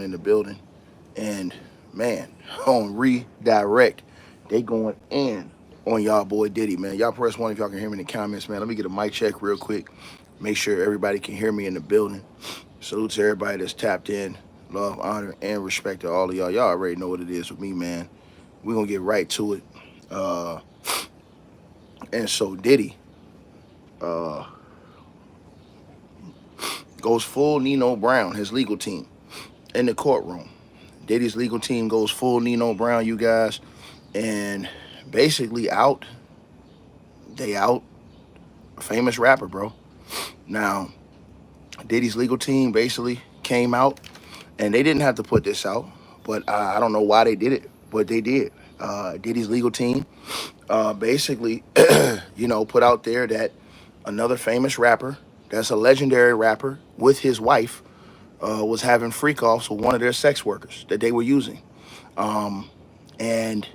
on in the building. And man, on redirect, they going in on y'all boy Diddy, man. Y'all press one if y'all can hear me in the comments, man. Let me get a mic check real quick. Make sure everybody can hear me in the building. Salute to everybody that's tapped in. Love, honor, and respect to all of y'all. Y'all already know what it is with me, man. We're gonna get right to it. And so Diddy goes full Nino Brown, his legal team, in the courtroom. Diddy's legal team goes full Nino Brown, you guys, and basically they out a famous rapper, bro. Now, Diddy's legal team basically came out, and they didn't have to put this out, but I don't know why they did it, but they did. Diddy's legal team basically, put out there that another famous rapper, that's a legendary rapper, with his wife, was having freak-offs with one of their sex workers that they were using. And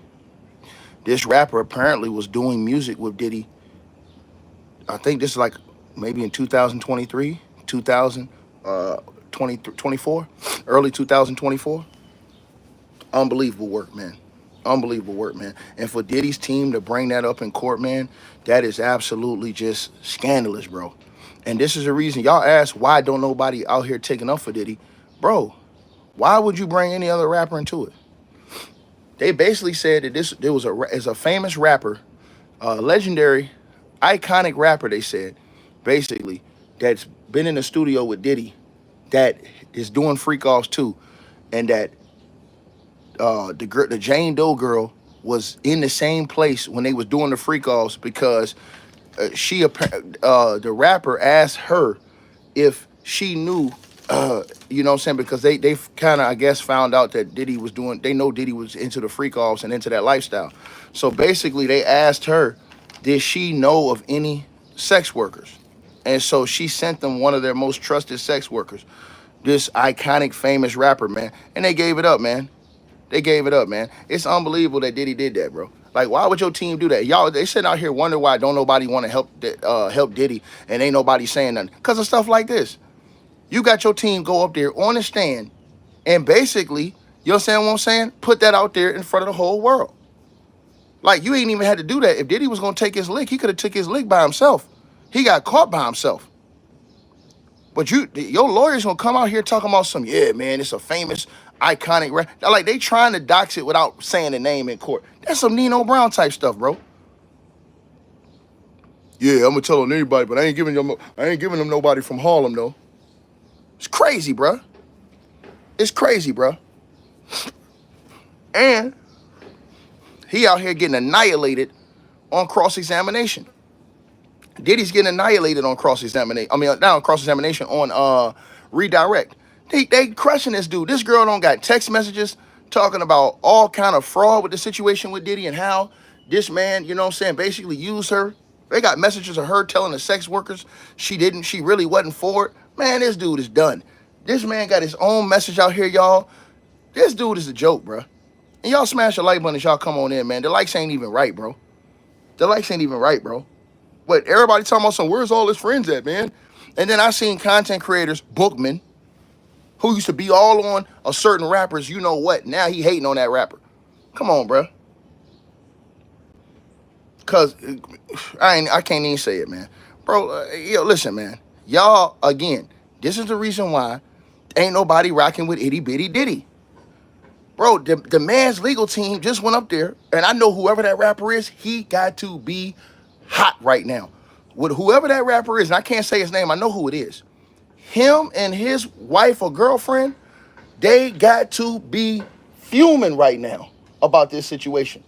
this rapper apparently was doing music with Diddy. I think this is like maybe in 2023, 2024, early 2024. Unbelievable work, man. Unbelievable work, man. And for Diddy's team to bring that up in court, man, that is absolutely just scandalous, bro. And this is the reason y'all ask, why don't nobody out here taking up for Diddy? Bro, why would you bring any other rapper into it? They basically said that there was a famous rapper, legendary, iconic rapper, they said, basically, that's been in the studio with Diddy, that is doing freak-offs too, and that the Jane Doe girl was in the same place when they was doing the freak-offs because the rapper asked her if she knew, you know what I'm saying, because they kind of, I guess, found out that they know Diddy was into the freak-offs and into that lifestyle. So basically they asked her, did she know of any sex workers? And so she sent them one of their most trusted sex workers, this iconic, famous rapper, man. And they gave it up, man. They gave it up, man. It's unbelievable that Diddy did that, bro. Like, why would your team do that? Y'all, they sitting out here wondering why don't nobody want to help Diddy, and ain't nobody saying nothing. Because of stuff like this. You got your team go up there on the stand and basically, you understand what I'm saying? Put that out there in front of the whole world. Like, you ain't even had to do that. If Diddy was going to take his lick, he could have took his lick by himself. He got caught by himself. But your lawyers going to come out here talking about yeah, man, it's a famous, iconic rap. Like, they trying to dox it without saying the name in court. That's some Nino Brown type stuff, bro. Yeah, I'm going to tell on anybody, but I ain't giving them nobody from Harlem, though. It's crazy, bro. It's crazy, bro. And he out here getting annihilated on cross-examination. Diddy's getting annihilated on cross-examination. I mean, not on cross-examination, on redirect. They crushing this dude. This girl don't got text messages talking about all kind of fraud with the situation with Diddy and how this man, you know what I'm saying, basically used her. They got messages of her telling the sex workers she really wasn't for it. Man, this dude is done. This man got his own message out here, y'all. This dude is a joke, bro. And y'all smash the like button as y'all come on in, man. The likes ain't even right, bro. The likes ain't even right, bro. But everybody talking about where's all his friends at, man? And then I seen content creators, Bookman, who used to be all on a certain rapper's, you know what? Now he hating on that rapper. Come on, bro. Cause I can't even say it, man. Bro, listen, man. Y'all, again, this is the reason why ain't nobody rocking with itty bitty Diddy. Bro, the man's legal team just went up there, and I know whoever that rapper is, he got to be hot right now. With whoever that rapper is, and I can't say his name, I know who it is. Him and his wife or girlfriend, they got to be fuming right now about this situation.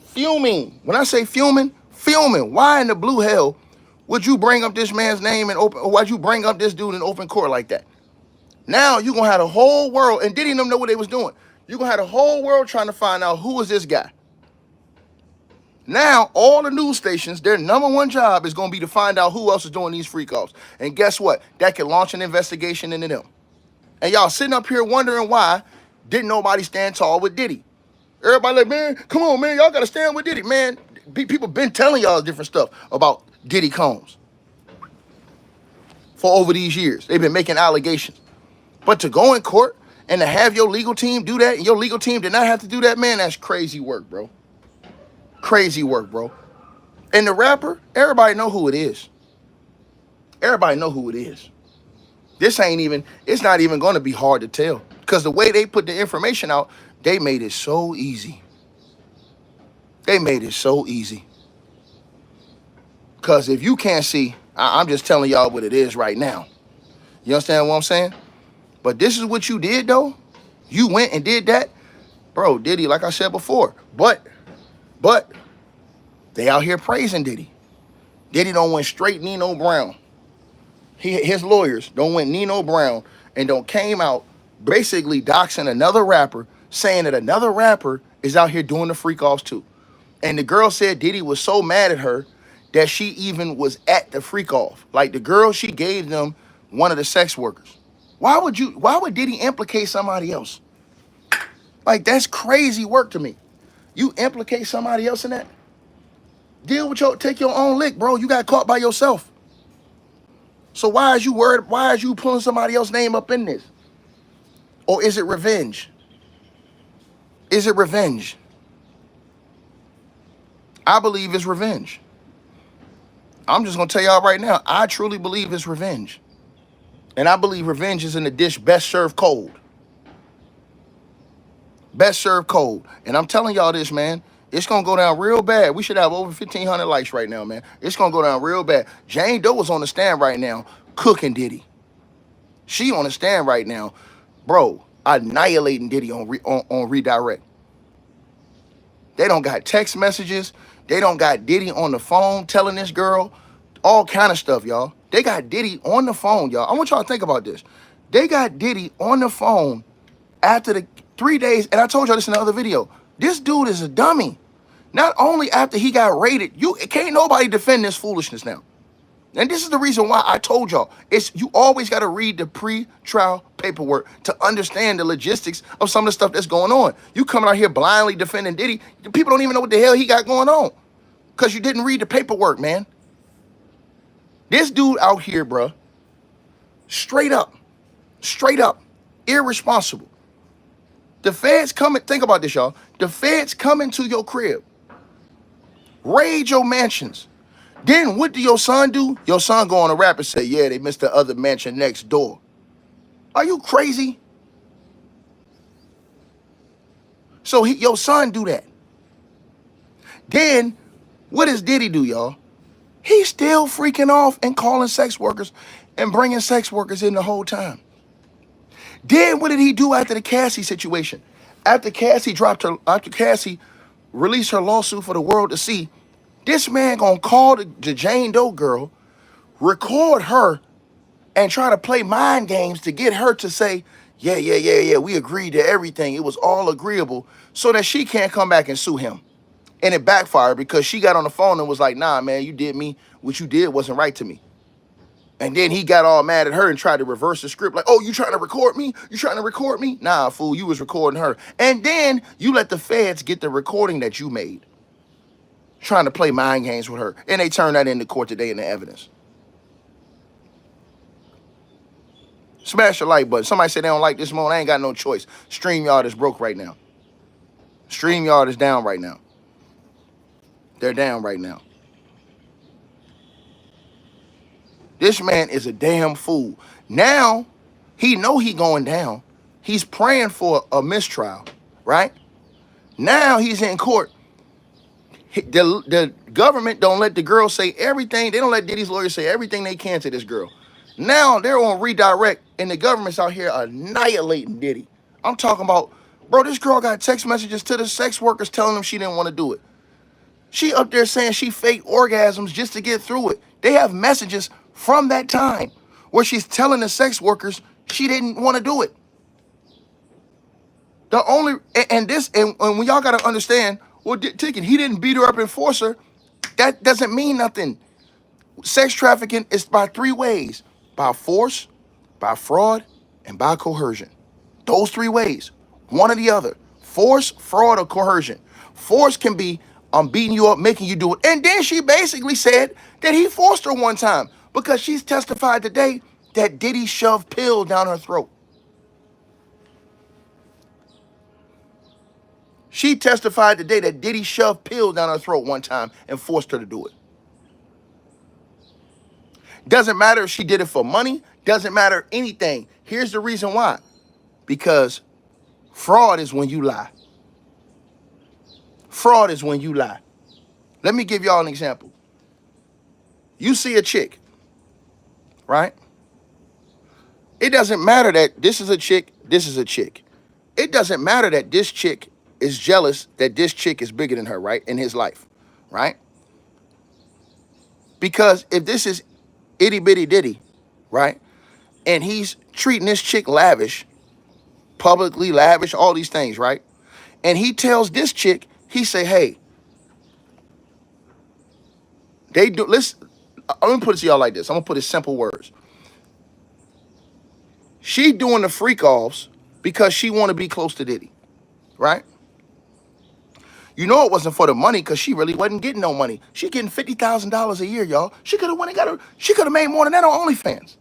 Fuming. When I say fuming, fuming. Why in the blue hell would you bring up this man's name or why'd you bring up this dude in open court like that? Now you're going to have the whole world, and Diddy didn't know what they was doing. You're going to have the whole world trying to find out who is this guy. Now, all the news stations, their number one job is going to be to find out who else is doing these freak-offs. And guess what? That can launch an investigation into them. And y'all sitting up here wondering why didn't nobody stand tall with Diddy. Everybody like, man, come on, man, y'all got to stand with Diddy. Man, people been telling y'all different stuff about Diddy Combs for over these years. They've been making allegations. But to go in court And to have your legal team do that, and your legal team did not have to do that, man, that's crazy work, bro. Crazy work, bro. And the rapper, everybody know who it is. Everybody know who it is. This ain't even, it's not even going to be hard to tell. Because the way they put the information out, they made it so easy. They made it so easy. Because if you can't see, I'm just telling y'all what it is right now. You understand what I'm saying? But this is what you did, though. You went and did that. Bro, Diddy, like I said before. But, they out here praising Diddy. Diddy don't went straight Nino Brown. His lawyers don't went Nino Brown and don't came out basically doxing another rapper, saying that another rapper is out here doing the freak-offs too. And the girl said Diddy was so mad at her that she even was at the freak-off. Like the girl, she gave them one of the sex workers. Why would Diddy implicate somebody else? Like, that's crazy work to me. You implicate somebody else in that? Take your own lick, bro. You got caught by yourself. So why is you worried? Why is you pulling somebody else's name up in this? Or is it revenge? Is it revenge? I believe it's revenge. I'm just going to tell y'all right now, I truly believe it's revenge. And I believe revenge is in the dish best served cold. Best served cold. And I'm telling y'all this, man. It's going to go down real bad. We should have over 1,500 likes right now, man. It's going to go down real bad. Jane Doe is on the stand right now cooking Diddy. She on the stand right now, bro, annihilating Diddy on redirect. They don't got text messages. They don't got Diddy on the phone telling this girl all kind of stuff, y'all. They got Diddy on the phone, y'all. I want y'all to think about this. They got Diddy on the phone after the 3 days, and I told y'all this in the other video. This dude is a dummy. Not only after he got raided, can't nobody defend this foolishness now. And this is the reason why I told y'all, you always got to read the pre-trial paperwork to understand the logistics of some of the stuff that's going on. You coming out here blindly defending Diddy, people don't even know what the hell he got going on because you didn't read the paperwork, man. This dude out here, bro, straight up, irresponsible. The feds coming, think about this, y'all. The feds coming to your crib, raid your mansions. Then what do your son do? Your son go on a rap and say, yeah, they missed the other mansion next door. Are you crazy? So your son do that. Then what does Diddy do, y'all? He's still freaking off and calling sex workers and bringing sex workers in the whole time. Then what did he do after the Cassie situation? After Cassie released her lawsuit for the world to see, this man gonna call the Jane Doe girl, record her, and try to play mind games to get her to say, yeah, we agreed to everything. It was all agreeable, so that she can't come back and sue him. And it backfired because she got on the phone and was like, nah, man, you did me. What you did wasn't right to me. And then he got all mad at her and tried to reverse the script. Like, oh, you trying to record me? You trying to record me? Nah, fool, you was recording her. And then you let the feds get the recording that you made, trying to play mind games with her. And they turned that into court today in the evidence. Smash the like button. Somebody said they don't like this mode. I ain't got no choice. StreamYard is broke right now. StreamYard is down right now. They're down right now. This man is a damn fool. Now, he know he going down. He's praying for a mistrial, right? Now he's in court. The government don't let the girl say everything. They don't let Diddy's lawyers say everything they can to this girl. Now they're on redirect, and the government's out here annihilating Diddy. I'm talking about, bro, this girl got text messages to the sex workers telling them she didn't want to do it. She up there saying she faked orgasms just to get through it. They have messages from that time where she's telling the sex workers she didn't want to do it. And when y'all got to understand, well, Ticket, he didn't beat her up and force her. That doesn't mean nothing. Sex trafficking is by 3 ways: by force, by fraud, and by coercion. Those 3 ways, one or the other. Force, fraud, or coercion. Force can be I'm beating you up, making you do it. And then she basically said that he forced her one time because she's testified today that Diddy shoved pills down her throat. She testified today that Diddy shoved pills down her throat one time and forced her to do it. Doesn't matter if she did it for money. Doesn't matter anything. Here's the reason why. Because fraud is when you lie. Fraud is when you lie. Let me give y'all an example. You see a chick, right? It doesn't matter that this is a chick, this is a chick. It doesn't matter that this chick is jealous that this chick is bigger than her, right? In his life, right? Because if this is itty bitty Diddy, right? And he's treating this chick lavish, publicly lavish, all these things, right? And he tells this chick, he say, hey, they do, I'm gonna put it to y'all like this. I'm gonna put it simple words. She doing the freak-offs because she want to be close to Diddy, right? You know it wasn't for the money because she really wasn't getting no money. She getting $50,000 a year, y'all. She could have went and got her, she could have made more than that on OnlyFans.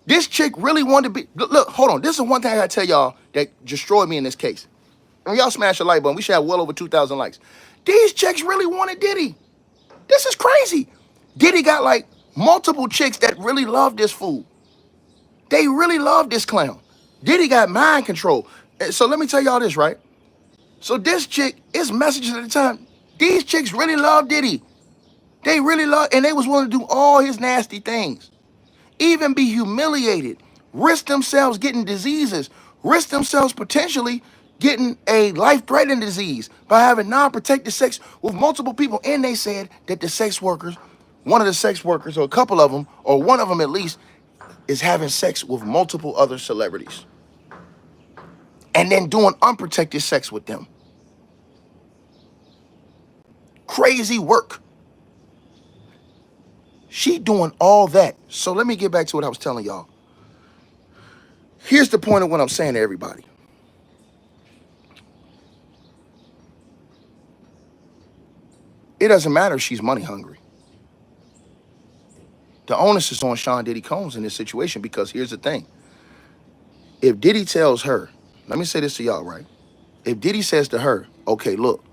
This chick really wanted to be, look, hold on. This is one thing I gotta tell y'all that destroyed me in this case. And y'all smash the like button. We should have well over 2,000 likes. These chicks really wanted Diddy. This is crazy. Diddy got like multiple chicks that really love this fool. They really love this clown. Diddy got mind control. So let me tell y'all this, right? So this chick, it's messages at the time. These chicks really love Diddy. They really love, and they was willing to do all his nasty things. Even be humiliated, risk themselves getting diseases, risk themselves potentially getting a life-threatening disease by having non-protected sex with multiple people. And they said that the sex workers, one of the sex workers, or a couple of them, or one of them at least, is having sex with multiple other celebrities. And then doing unprotected sex with them. Crazy work. She doing all that. So let me get back to what I was telling y'all. Here's the point of what I'm saying to everybody. It doesn't matter if she's money hungry. The onus is on Sean Diddy Combs in this situation because here's the thing. If Diddy tells her, let me say this to y'all, right? If Diddy says to her, okay, look,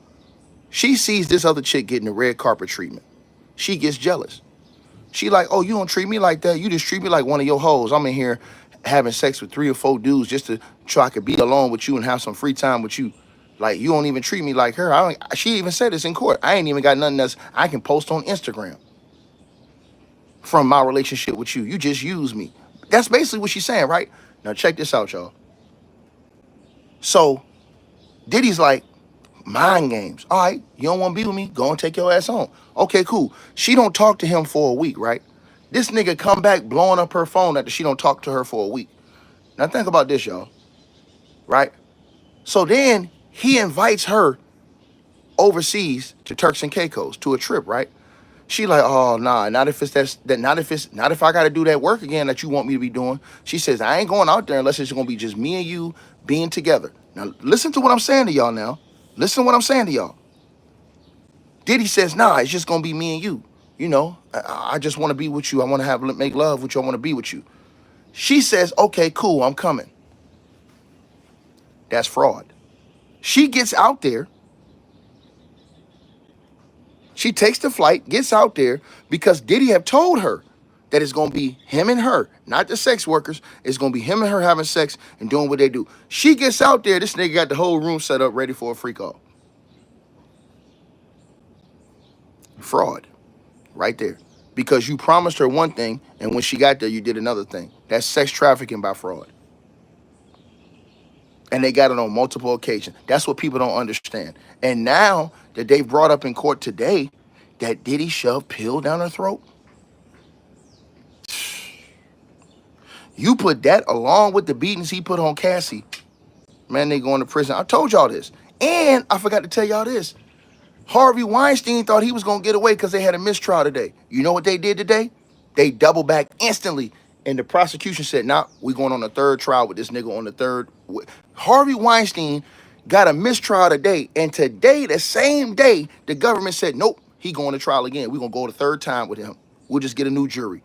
she sees this other chick getting the red carpet treatment. She gets jealous. She like, oh, you don't treat me like that. You just treat me like one of your hoes. I'm in here having sex with 3 or 4 dudes just to try I could be alone with you and have some free time with you. Like, you don't even treat me like her. She even said this in court. I ain't even got nothing else I can post on Instagram from my relationship with you. You just use me. That's basically what she's saying, right? Now, check this out, y'all. So, Diddy's like, mind games. All right, you don't want to be with me? Go and take your ass home. Okay, cool. She don't talk to him for a week, right? This nigga come back blowing up her phone after she don't talk to her for a week. Now think about this, y'all. Right? So then he invites her overseas to Turks and Caicos to a trip, right? She like, oh nah, not if I gotta do that work again that you want me to be doing. She says, I ain't going out there unless it's gonna be just me and you being together. Now listen to what I'm saying to y'all now. Listen to what I'm saying to y'all. Diddy says, nah, it's just gonna be me and you. You know, I just want to be with you. I want to make love with you. I want to be with you. She says, okay, cool, I'm coming. That's fraud. She gets out there. She takes the flight, gets out there because Diddy have told her that it's gonna be him and her, not the sex workers. It's gonna be him and her having sex and doing what they do. She gets out there. This nigga got the whole room set up ready for a freak off. Fraud. Right there. Because you promised her one thing, and when she got there, you did another thing. That's sex trafficking by fraud. And they got it on multiple occasions. That's what people don't understand. And now that they've brought up in court today that Diddy shoved pill down her throat, you put that along with the beatings he put on Cassie, man, they going to prison. I told y'all this. And I forgot to tell y'all this. Harvey Weinstein thought he was going to get away because they had a mistrial today. You know what they did today? They doubled back instantly. And the prosecution said, nah, we're going on a 3rd trial with this nigga on the 3rd. Harvey Weinstein got a mistrial today. And today, the same day, the government said, nope, he going to trial again. We're going to go the 3rd time with him. We'll just get a new jury.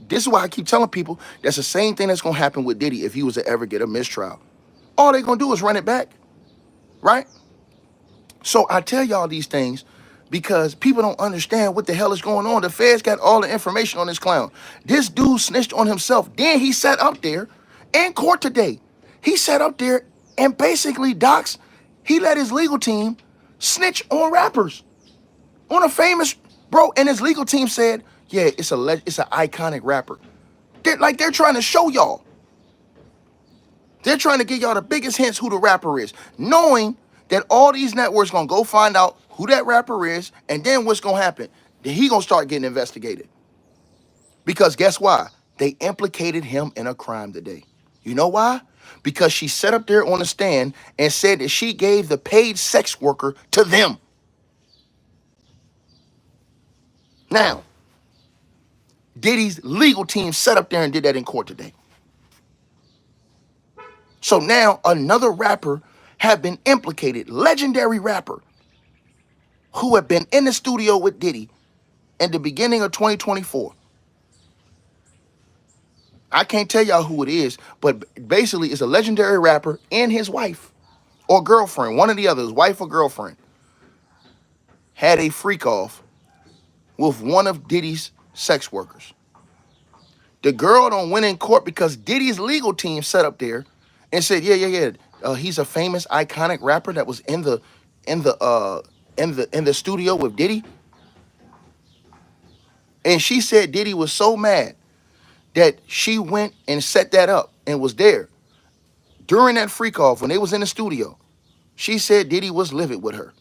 This is why I keep telling people that's the same thing that's going to happen with Diddy if he was to ever get a mistrial. All they're going to do is run it back, right? So I tell y'all these things because people don't understand what the hell is going on. The feds got all the information on this clown. This dude snitched on himself. Then he sat up there in court today. He sat up there and basically docs, he let his legal team snitch on rappers, on a famous, bro. And his legal team said, yeah, it's an iconic rapper. They're trying to show y'all. They're trying to give y'all the biggest hints who the rapper is, knowing that all these networks gonna go find out who that rapper is, and then what's gonna happen? Then he gonna start getting investigated. Because guess why? They implicated him in a crime today. You know why? Because she sat up there on the stand and said that she gave the paid sex worker to them. Now, Diddy's legal team sat up there and did that in court today. So now another rapper have been implicated, legendary rapper, who had been in the studio with Diddy in the beginning of 2024. I can't tell y'all who it is, but basically it's a legendary rapper and his wife or girlfriend, one of the others, wife or girlfriend, had a freak off with one of Diddy's sex workers. The girl don't win in court because Diddy's legal team sat up there and said, yeah. He's a famous, iconic rapper that was in the studio with Diddy. And she said Diddy was so mad that she went and set that up and was there. During that freak off, when they was in the studio, she said Diddy was livid with her.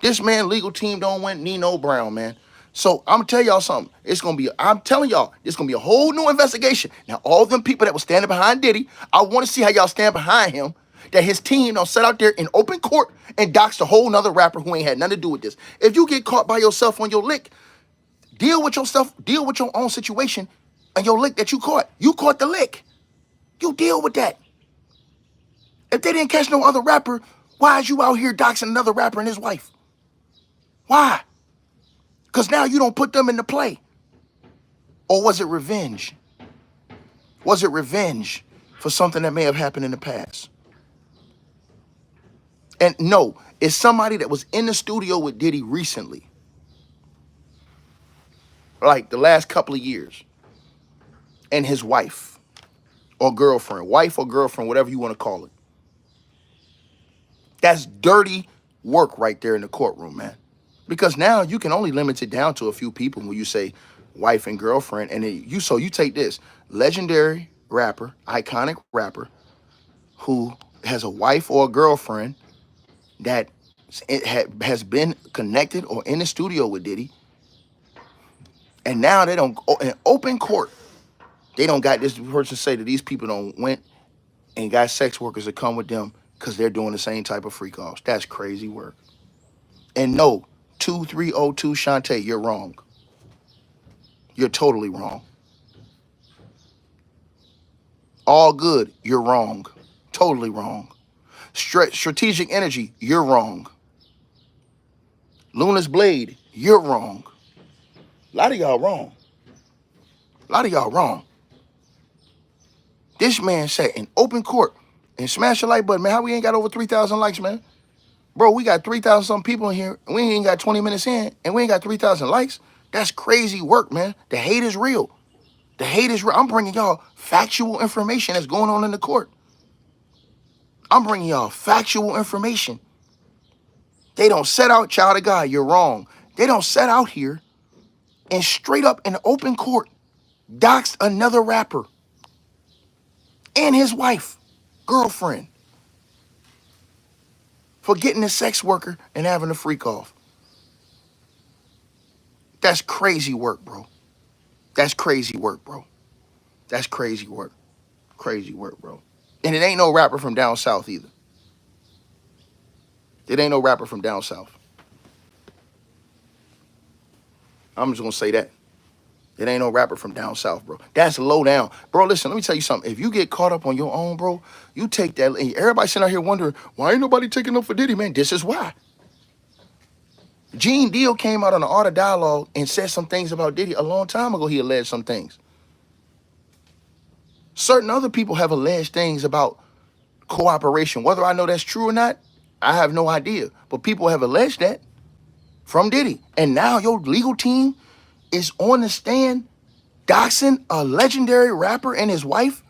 This man legal team don't want Nino Brown, man. So I'm tell y'all something. I'm telling y'all, it's gonna be a whole new investigation. Now, all them people that was standing behind Diddy, I want to see how y'all stand behind him. That his team don't sit out there in open court and dox a whole nother rapper who ain't had nothing to do with this. If you get caught by yourself on your lick, deal with yourself, deal with your own situation and your lick that you caught. You caught the lick. You deal with that. If they didn't catch no other rapper, why is you out here doxing another rapper and his wife? Why? Because now you don't put them into play. Or was it revenge? Was it revenge for something that may have happened in the past? And no, it's somebody that was in the studio with Diddy recently. Like the last couple of years. And his wife or girlfriend, whatever you want to call it. That's dirty work right there in the courtroom, man. Because now you can only limit it down to a few people when you say wife and girlfriend. And you take this legendary rapper, iconic rapper, who has a wife or a girlfriend that has been connected or in the studio with Diddy. And now they don't, in open court, they don't got this person say that these people don't went and got sex workers to come with them because they're doing the same type of freak offs. That's crazy work. And no, 2302 Shantae, you're wrong. You're totally wrong. All good, you're wrong. Totally wrong. Strategic energy, you're wrong. Luna's Blade, you're wrong. A lot of y'all wrong. A lot of y'all wrong. This man sat in open court and smashed the like button. Man, how we ain't got over 3,000 likes, man? Bro, we got 3,000 some people in here, and we ain't got 20 minutes in, and we ain't got 3,000 likes. That's crazy work, man. The hate is real. The hate is real. I'm bringing y'all factual information that's going on in the court. I'm bringing y'all factual information. They don't set out, child of God, you're wrong. They don't set out here and straight up in open court doxed another rapper and his wife, girlfriend, for getting a sex worker and having a freak off. That's crazy work, bro. That's crazy work, bro. That's crazy work. Crazy work, bro. And it ain't no rapper from down south either. It ain't no rapper from down south. I'm just gonna say that. It ain't no rapper from down south, bro. That's low down. Bro, listen, let me tell you something. If you get caught up on your own, bro, you take that. Everybody sitting out here wondering, why ain't nobody taking up for Diddy, man? This is why. Gene Deal came out on the Art of Dialogue and said some things about Diddy a long time ago. He alleged some things. Certain other people have alleged things about cooperation. Whether I know that's true or not, I have no idea. But people have alleged that from Diddy. And now your legal team is on the stand doxing a legendary rapper and his wife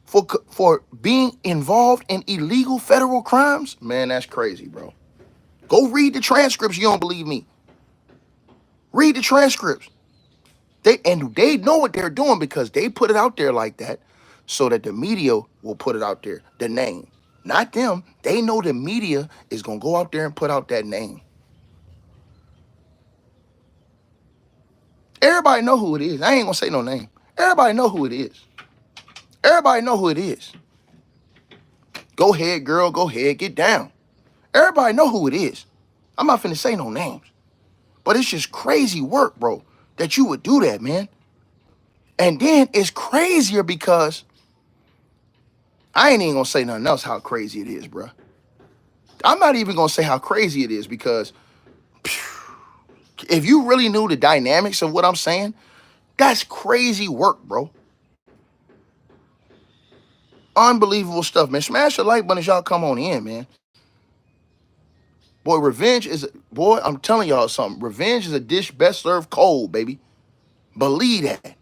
for being involved in illegal federal crimes. Man, that's crazy, bro. Go read the transcripts. You don't believe me. Read the transcripts. They know what they're doing because they put it out there like that so that the media will put it out there. The name. Not them. They know the media is going to go out there and put out that name. Everybody know who it is. I ain't going to say no name. Everybody know who it is. Everybody know who it is. Go ahead, girl. Go ahead. Get down. Everybody know who it is. I'm not finna say no names. But it's just crazy work, bro, that you would do that, man. And then it's crazier because I ain't even gonna say nothing else how crazy it is, bro. I'm not even gonna say how crazy it is because if you really knew the dynamics of what I'm saying, that's crazy work, bro. Unbelievable stuff, man. Smash the like button as y'all come on in, man. Boy, revenge is, boy, I'm telling y'all something. Revenge is a dish best served cold, baby. Believe that.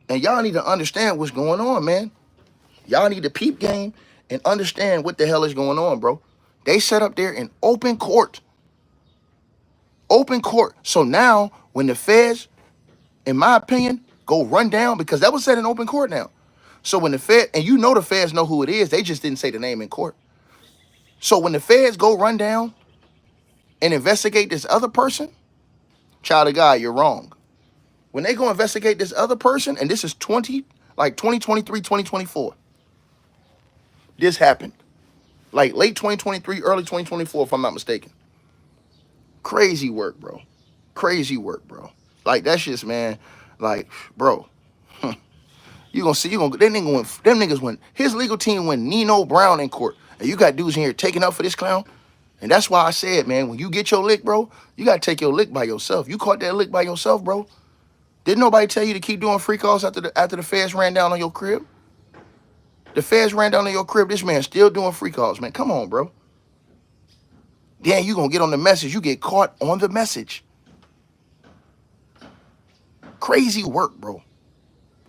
And y'all need to understand what's going on, man. Y'all need to peep game and understand what the hell is going on, bro. They set up there in open court. Open court. So now, when the feds, in my opinion, go run down, because that was said in open court now. So when the fed, and you know the feds know who it is, they just didn't say the name in court. So when the feds go run down and investigate this other person, child of God, you're wrong. When they go investigate this other person, and this is 2023, 2024. This happened. Like late 2023, early 2024, if I'm not mistaken. Crazy work, bro. Crazy work, bro. Like, that's just, man, like, bro. You gonna see, them niggas went, his legal team went Nino Brown in court. And you got dudes in here taking up for this clown. And that's why I said, man, when you get your lick, bro, you gotta take your lick by yourself. You caught that lick by yourself, bro. Didn't nobody tell you to keep doing freakoffs after the feds ran down on your crib? The feds ran down on your crib. This man still doing freakoffs, man. Come on, bro. Then you gonna get on the message. You get caught on the message. Crazy work, bro.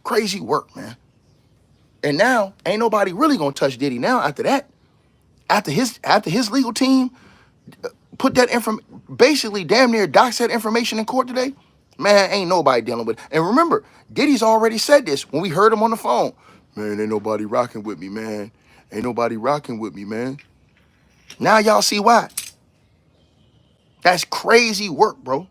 Crazy work, man. And now ain't nobody really gonna touch Diddy now after that. After his legal team put that basically damn near dox that information in court today, man, ain't nobody dealing with it. And remember, Diddy's already said this when we heard him on the phone. Man, ain't nobody rocking with me, man. Ain't nobody rocking with me, man. Now y'all see why. That's crazy work, bro.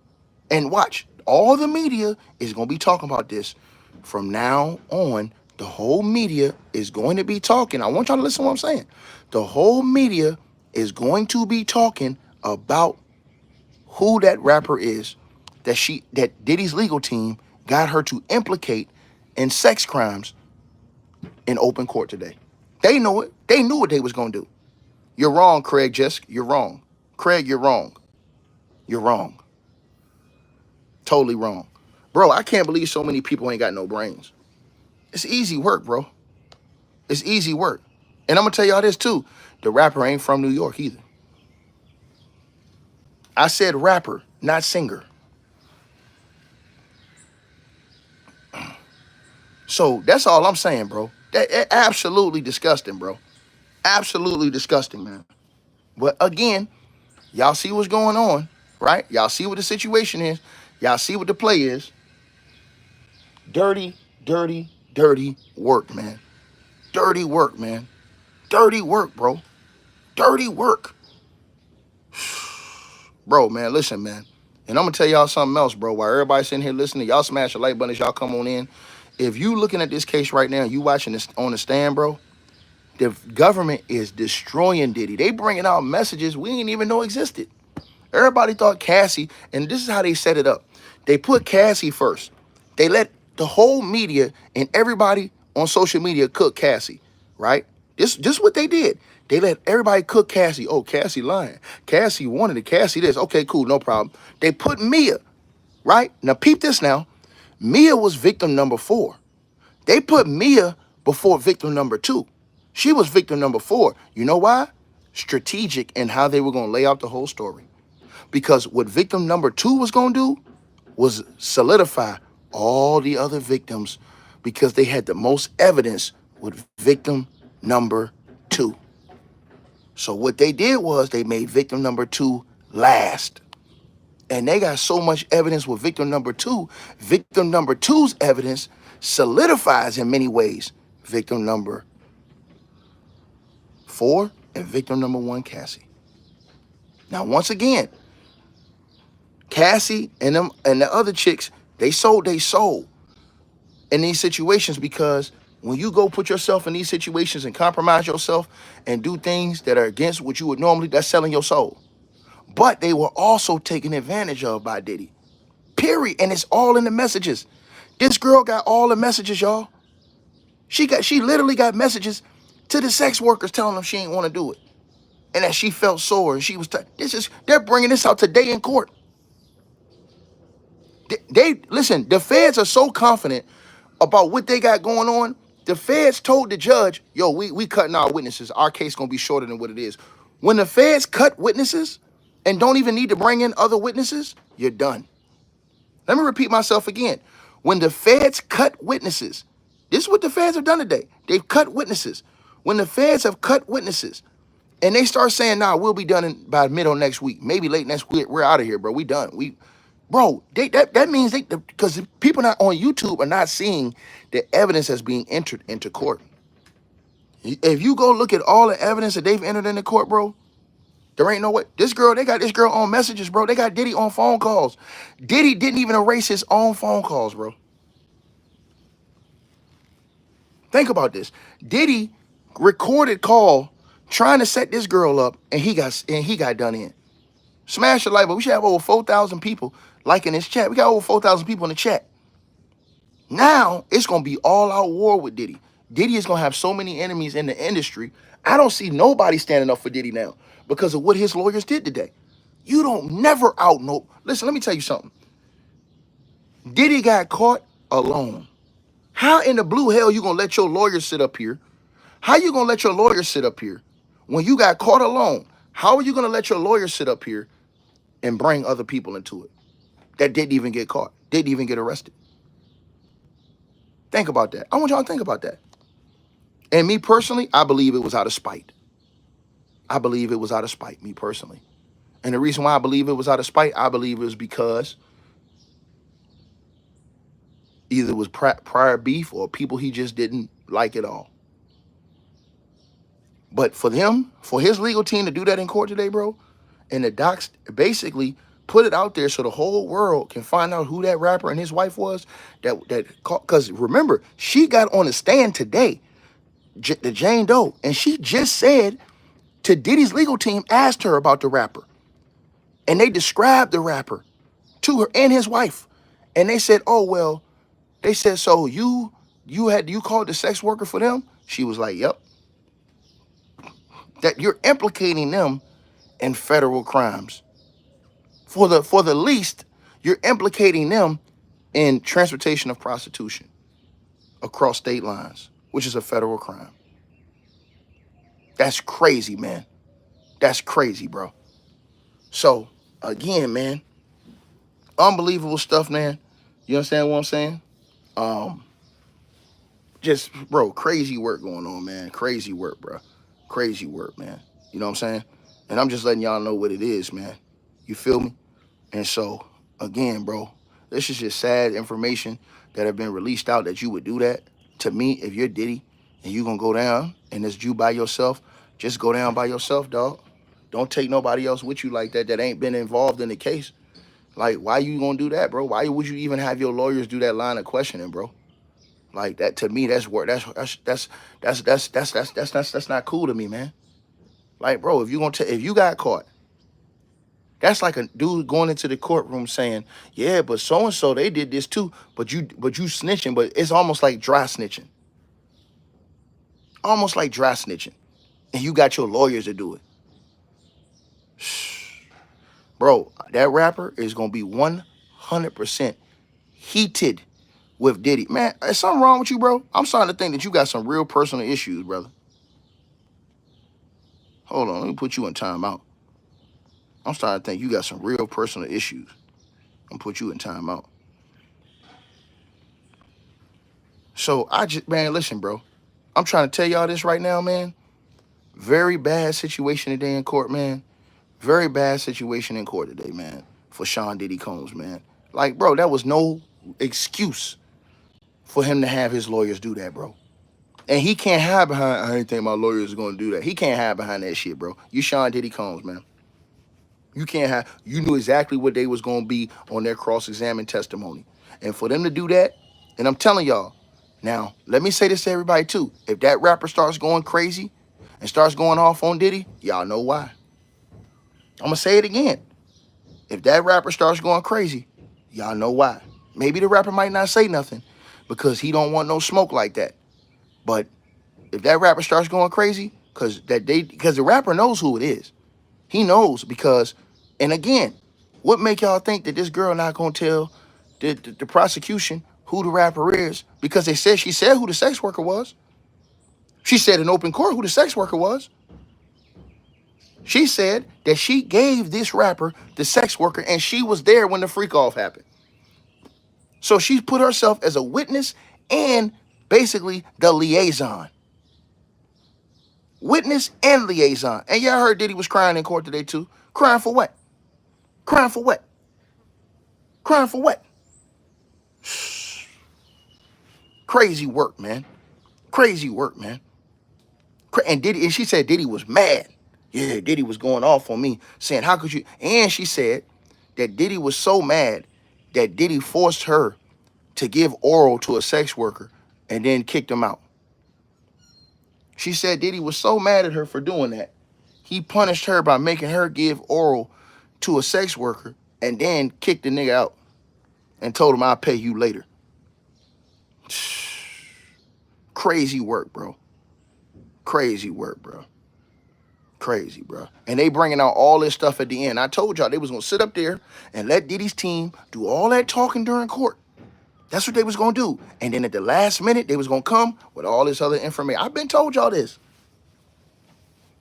And watch, all the media is going to be talking about this. From now on, the whole media is going to be talking. I want y'all to listen to what I'm saying. The whole media is going to be talking about who that rapper is that Diddy's legal team got her to implicate in sex crimes in open court today. They know it. They knew what they was going to do. You're wrong, Craig Jisk. You're wrong. Craig, you're wrong. You're wrong. Totally wrong. Bro, I can't believe so many people ain't got no brains. It's easy work, bro. It's easy work. And I'm going to tell y'all this, too. The rapper ain't from New York either. I said rapper, not singer. So that's all I'm saying, bro. That absolutely disgusting, bro. Absolutely disgusting, man. But again, y'all see what's going on, right? Y'all see what the situation is. Y'all see what the play is. Dirty, dirty, dirty work, man. Dirty work, man. Dirty work, bro. Dirty work. Bro, man, listen, man. And I'm going to tell y'all something else, bro. While everybody's sitting here listening, y'all smash the like button as y'all come on in. If you looking at this case right now, you watching this on the stand, bro, the government is destroying Diddy. They bringing out messages we didn't even know existed. Everybody thought Cassie, and this is how they set it up. They put Cassie first. They let the whole media and everybody on social media cook Cassie, right? This what they did. They let everybody cook Cassie. Oh, Cassie lying. Cassie wanted it. Cassie this. Okay, cool, no problem. They put Mia, right? Now peep this now. Mia was victim number 4. They put Mia before victim number 2. She was victim number 4. You know why? strategic in how they were going to lay out the whole story. Because what victim number 2 was going to do was solidify all the other victims because they had the most evidence with victim number 2. So what they did was they made victim number 2 last. And they got so much evidence with victim number 2. Victim number 2's evidence solidifies in many ways victim number 4 and victim number 1, Cassie. Now, once again, Cassie and them and the other chicks, they sold their soul in these situations, because when you go put yourself in these situations and compromise yourself and do things that are against what you would normally, that's selling your soul. But they were also taken advantage of by Diddy. Period. And it's all in the messages. This girl got all the messages, y'all. She literally got messages to the sex workers telling them she ain't want to do it. And that she felt sore and she was they're bringing this out today in court. They listen, the feds are so confident about what they got going on. The feds told the judge, yo, we cutting our witnesses. Our case gonna be shorter than what it is. When the feds cut witnesses and don't even need to bring in other witnesses, you're done. Let me repeat myself again. When the feds cut witnesses, this is what the feds have done today. They've cut witnesses. When the feds have cut witnesses and they start saying, nah, we'll be done by middle next week, maybe late next week, we're out of here, bro. We done. Bro, that means because people not on YouTube are not seeing the evidence that's being entered into court. If you go look at all the evidence that they've entered into court, bro, there ain't no way. They got this girl on messages, bro. They got Diddy on phone calls. Diddy didn't even erase his own phone calls, bro. Think about this. Diddy recorded call trying to set this girl up, and he got done in. Smash the like, but we should have over 4,000 people liking this chat. We got over 4,000 people in the chat. Now it's gonna be all out war with Diddy. Diddy is gonna have so many enemies in the industry. I don't see nobody standing up for Diddy now because of what his lawyers did today. You don't never out no. Listen, let me tell you something. Diddy got caught alone. How in the blue hell you gonna let your lawyers sit up here? How you gonna let your lawyers sit up here when you got caught alone? How are you gonna let your lawyers sit up here and bring other people into it that didn't even get caught, didn't even get arrested? Think about that. I want y'all to think about that. And me personally, I believe it was out of spite. I believe it was out of spite, me personally. And the reason why I believe it was out of spite, I believe it was because either it was prior beef or people he just didn't like at all. But for his legal team to do that in court today, bro, and the docs basically put it out there so the whole world can find out who that rapper and his wife was, because remember, she got on the stand today, the Jane Doe, and she just said to Diddy's legal team, asked her about the rapper. And they described the rapper to her and his wife. And they said, oh, well, they said, so you called the sex worker for them? She was like, yep. That you're implicating them in federal crimes. For the least, you're implicating them in transportation of prostitution across state lines, which is a federal crime. That's crazy, man. That's crazy, bro. So, again, man, unbelievable stuff, man. You understand what I'm saying? Just, bro, crazy work going on, man. Crazy work, bro. Crazy work, man. You know what I'm saying? And I'm just letting y'all know what it is, man. You feel me? And so, again, bro, this is just sad information that have been released out that you would do that. To me, if you're Diddy and you gonna go down and it's you by yourself, just go down by yourself, dog. Don't take nobody else with you like that ain't been involved in the case. Like, why you gonna do that, bro? Why would you even have your lawyers do that line of questioning, bro? Like that, to me, that's not cool to me, man. Like, bro, if you got caught, that's like a dude going into the courtroom saying, yeah, but so and so they did this too, but you snitching, but it's almost like dry snitching. Almost like dry snitching. And you got your lawyers to do it. Bro, that rapper is gonna be 100% heated with Diddy. Man, is something wrong with you, bro? I'm starting to think that you got some real personal issues, brother. Hold on, let me put you in timeout. I'm starting to think you got some real personal issues. I'm put you in timeout. So man, listen, bro. I'm trying to tell y'all this right now, man. Very bad situation today in court, man. Very bad situation in court today, man, for Sean Diddy Combs, man. Like, bro, that was no excuse for him to have his lawyers do that, bro. And he can't hide behind, I didn't think my lawyers are going to do that. He can't hide behind that shit, bro. You Sean Diddy Combs, man. You can't have, you knew exactly what they was going to be on their cross-examined testimony. And for them to do that, and I'm telling y'all, now, let me say this to everybody too. If that rapper starts going crazy and starts going off on Diddy, y'all know why. I'm going to say it again. If that rapper starts going crazy, y'all know why. Maybe the rapper might not say nothing because he don't want no smoke like that. But if that rapper starts going crazy, because the rapper knows who it is. He knows because, and again, what make y'all think that this girl not gonna tell the prosecution who the rapper is? Because she said who the sex worker was. She said in open court who the sex worker was. She said that she gave this rapper the sex worker and she was there when the freak off happened. So she put herself as a witness and basically the liaison. Witness and liaison. And y'all heard Diddy was crying in court today too. Crying for what? Crying for what? Crying for what? Crazy work, man. Crazy work, man. And she said Diddy was mad. Yeah, Diddy was going off on me, saying, how could you? And she said that Diddy was so mad that Diddy forced her to give oral to a sex worker and then kicked him out. She said Diddy was so mad at her for doing that. He punished her by making her give oral to a sex worker and then kicked the nigga out and told him, I'll pay you later. Crazy work, bro. Crazy work, bro. Crazy, bro. And they bringing out all this stuff at the end. I told y'all they was going to sit up there and let Diddy's team do all that talking during court. That's what they was going to do. And then at the last minute, they was going to come with all this other information. I've been told y'all this.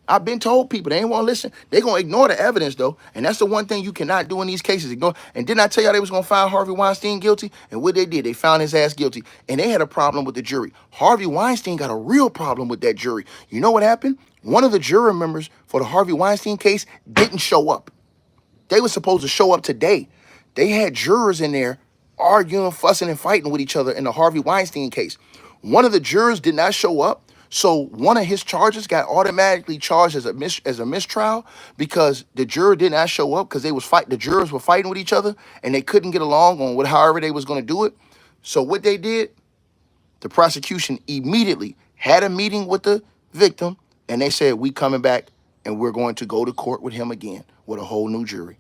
I've been told people they ain't want to listen. They going to ignore the evidence, though. And that's the one thing you cannot do in these cases. Ignore. And didn't I tell y'all they was going to find Harvey Weinstein guilty? And what they did, they found his ass guilty. And they had a problem with the jury. Harvey Weinstein got a real problem with that jury. You know what happened? One of the juror members for the Harvey Weinstein case didn't show up. They were supposed to show up today. They had jurors in there arguing, fussing, and fighting with each other in the Harvey Weinstein case. One of the jurors did not show up. So one of his charges got automatically charged as a mistrial because the juror did not show up because the jurors were fighting with each other and they couldn't get along on however they was going to do it. So what they did, the prosecution immediately had a meeting with the victim and they said, we coming back and we're going to go to court with him again with a whole new jury.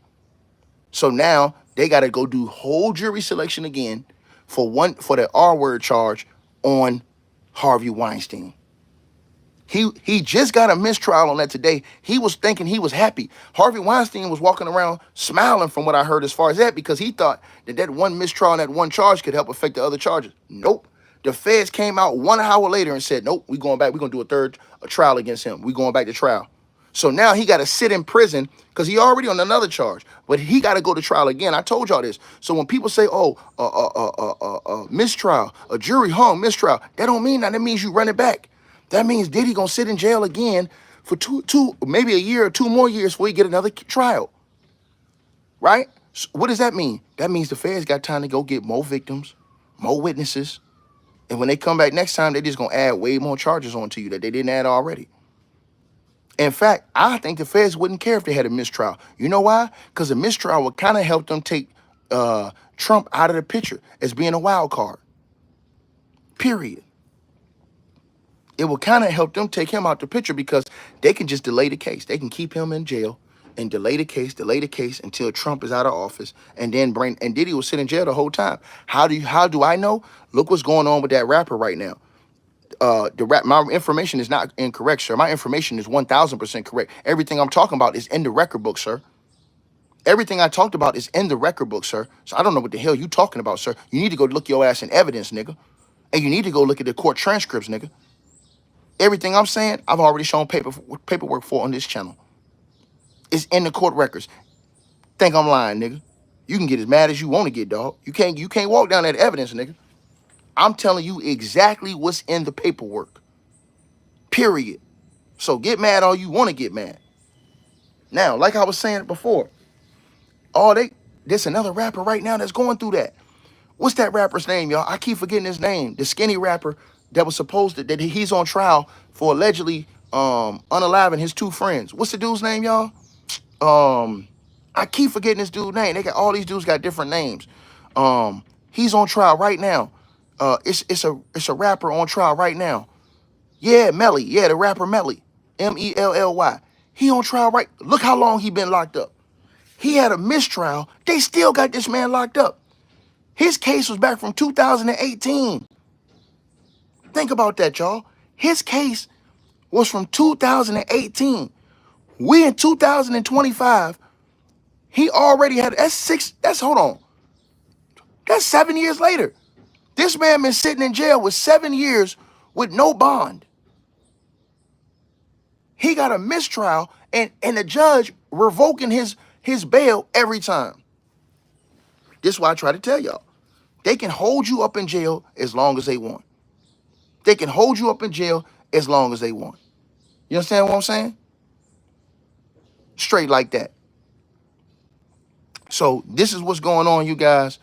So now they got to go do whole jury selection again for the R-word charge on Harvey Weinstein. He just got a mistrial on that today. He was thinking he was happy. Harvey Weinstein was walking around smiling from what I heard as far as that because he thought that one mistrial and that one charge could help affect the other charges. Nope. The feds came out 1 hour later and said, nope, we going back. We're going to do a trial against him. We going back to trial. So now he got to sit in prison because he already on another charge, but he got to go to trial again. I told y'all this. So when people say, mistrial, a jury hung mistrial, that don't mean that. That means you run it back. That means Diddy gonna sit in jail again for maybe a year or 2 more years before he get another trial, right? So what does that mean? That means the feds got time to go get more victims, more witnesses, and when they come back next time, they just gonna add way more charges onto you that they didn't add already. In fact, I think the feds wouldn't care if they had a mistrial. You know why? Because a mistrial would kind of help them take Trump out of the picture as being a wild card. Period. It will kind of help them take him out the picture because they can just delay the case. They can keep him in jail and delay the case until Trump is out of office, and Diddy will sit in jail the whole time. How do I know? Look what's going on with that rapper right now. My information is not incorrect, sir. My information is 1,000% correct. Everything I'm talking about is in the record book, sir. Everything I talked about is in the record book, sir. So I don't know what the hell you talking about, sir. You need to go look your ass in evidence, nigga. And you need to go look at the court transcripts, nigga. Everything I'm saying, I've already shown paperwork for on this channel. It's in the court records. Think I'm lying, nigga. You can get as mad as you want to get, dog. You can't walk down that evidence, nigga. I'm telling you exactly what's in the paperwork. Period. So get mad all you want to get mad. Now, like I was saying before, there's another rapper right now that's going through that. What's that rapper's name, y'all? I keep forgetting his name. The skinny rapper that was supposed to, that he's on trial for allegedly unaliving his two friends. What's the dude's name, y'all? I keep forgetting this dude's name. They got all these dudes got different names. He's on trial right now. It's a rapper on trial right now. Yeah, Melly. Yeah, the rapper Melly. Melly. He on trial right. Look how long he been locked up. He had a mistrial. They still got this man locked up. His case was back from 2018. Think about that, y'all. His case was from 2018. We in 2025. He already had, hold on. That's 7 years later. This man been sitting in jail with 7 years with no bond. He got a mistrial and the judge revoking his bail every time. This is why I try to tell y'all. They can hold you up in jail as long as they want. They can hold you up in jail as long as they want. You understand what I'm saying? Straight like that. So this is what's going on, you guys.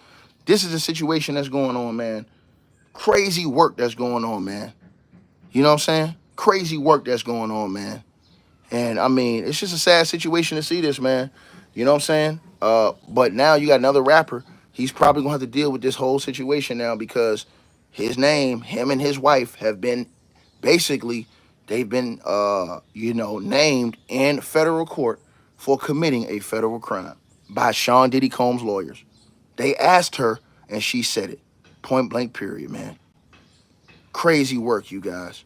This is the situation that's going on, man. Crazy work that's going on, man. You know what I'm saying? Crazy work that's going on, man. And I mean, it's just a sad situation to see this, man. You know what I'm saying? But now you got another rapper. He's probably gonna have to deal with this whole situation now because his name, him and his wife have been basically, they've been, named in federal court for committing a federal crime by Sean Diddy Combs' lawyers. They asked her and she said it. Point blank period, man. Crazy work, you guys.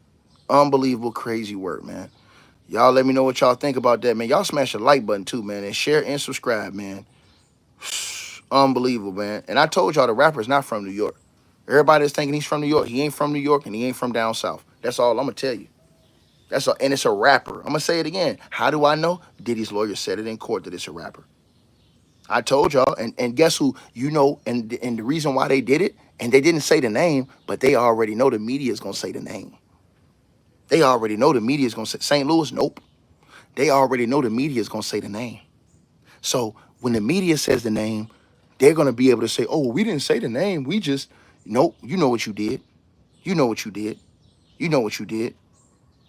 Unbelievable crazy work, man. Y'all let me know what y'all think about that, man. Y'all smash the like button too, man, and share and subscribe, man. Unbelievable, man. And I told y'all the rapper's not from New York. Everybody that's thinking he's from New York, he ain't from New York and he ain't from down south. That's all I'm gonna tell you. That's all, and it's a rapper. I'm gonna say it again. How do I know? Diddy's lawyer said it in court that it's a rapper. I told y'all, and guess who? You know, and the reason why they did it, and they didn't say the name, but they already know the media is gonna say the name. They already know the media is gonna say St. Louis. Nope. They already know the media is gonna say the name. So when the media says the name, they're gonna be able to say, "Oh, we didn't say the name. We just nope. You know what you did. You know what you did. You know what you did."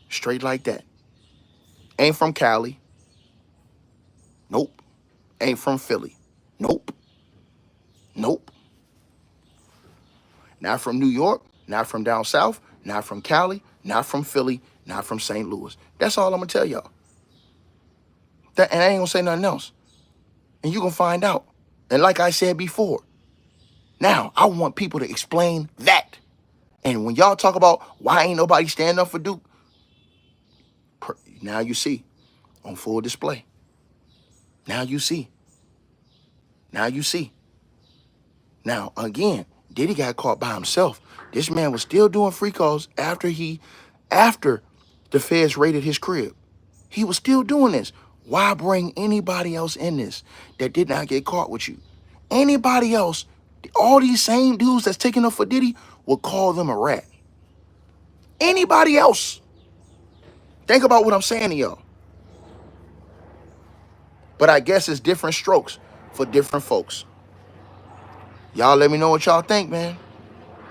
Straight like that. Ain't from Cali. Nope. Ain't from Philly. Nope. Nope. Not from New York. Not from down south. Not from Cali. Not from Philly. Not from St. Louis. That's all I'm gonna tell y'all. And I ain't gonna say nothing else. And you gonna find out. And like I said before, now I want people to explain that. And when y'all talk about why ain't nobody stand up for Duke, now you see on full display. Now you see. Now you see. Now again, Diddy got caught by himself. This man was still doing Freakoffs after the feds raided his crib. He was still doing this. Why bring anybody else in this that did not get caught with you? Anybody else, all these same dudes that's taking up for Diddy will call them a rat. Anybody else. Think about what I'm saying to y'all. But I guess it's different strokes for different folks. Y'all let me know what y'all think, man.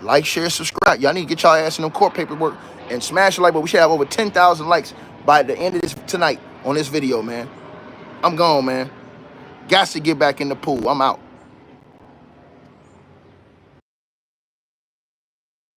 Like, share, subscribe. Y'all need to get y'all ass in them court paperwork and smash the like button. We should have over 10,000 likes by the end of this tonight on this video, man. I'm gone, man. Got to get back in the pool. I'm out.